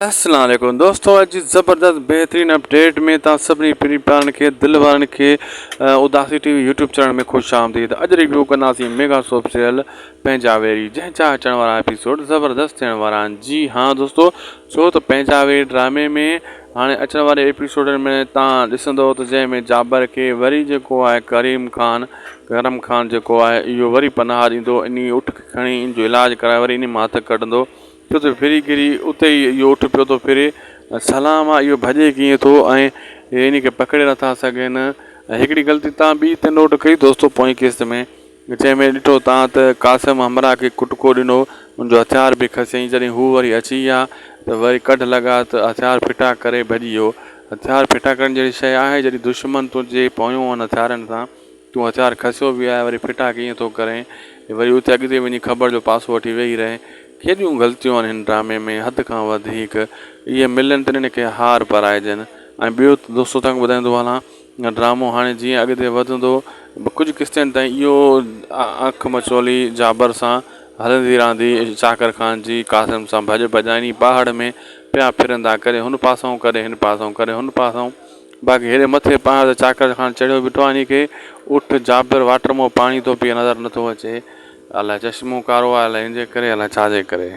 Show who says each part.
Speaker 1: अस्सलाम वालेकुम दोस्तों, अॼु ज़बरदस्त बेहतरीन अपडेट में तव्हां सभिनी प्री प्लान खे दिलि वारनि खे उदासी टीवी यूट्यूब चैनल में ख़ुशि आमदीद। अॼु रिव्यू कंदासीं मेगा सोप सीरियल पंहिंजा वेरी, जंहिंजा अचण वारा एपिसोड ज़बरदस्त थियण वारा आहिनि। जी हाँ दोस्तों, छो त पंहिंजा वेरी ड्रामे में हाणे अचण वारे एपिसोडनि में तव्हां ॾिसंदव त जंहिंमें जाबर खे वरी जेको आहे करम खान जेको आहे इहो वरी पनाह ॾींदो, इन उठ खणी इन जो इलाजु कराए वरी इन मां हथु कढंदो। छो त फिरी किरी उते ई इहो उठ पियो थो फिरे। सलाम आहे, इहो भॼे कीअं थो ऐं इन खे पकिड़े नथा सघनि। हिकिड़ी ग़लती तव्हां ॿी त नोट कई दोस्तों पोइ किस्त में, जंहिंमें ॾिठो तव्हां त कासिम हमरा खे कुटको ॾिनो, उनजो हथियार बि खसियईं। जॾहिं हू वरी अची विया त वरी कढ लॻा त हथियार फिटा करे भॼी वियो। हथियार फिटा करण जहिड़ी शइ आहे, जॾहिं दुश्मन तुंहिंजे पोयूं आहिनि हथियारनि सां, तूं हथियार खसियो बि आहे वरी फिटा कीअं थो करें, वरी उते अॻिते वञी ख़बर जो पासो वठी वेही रहे। केॾियूं ग़लतियूं आहिनि हिन ड्रामे में, हद खां वधीक। इहे मिलनि त हिन खे हार पाराइजनि। ऐं ॿियो दोस्तों तव्हांखे ॿुधाईंदो हलां, ड्रामो हाणे जीअं अॻिते वधंदो, कुझु किस्तनि ताईं इहो अखि मचोली जाबर सां हलंदी रहंदी। चाकर खान जी कासिम सां भॼाइनी पहाड़ में पिया फिरंदा, करे हुन पासूं करे हिन पासूं करे हुन पासूं। बाक़ी हेॾे मथे पहाड़ ते चाकर खान चढ़ियो बीठो आहे, इन खे उठ जाबर वाटर मां पाणी थो पीए, नज़र नथो अचे। अलाए चश्मो कारो आहे, अलाए हिन जे करे, अलाए छाजे करे।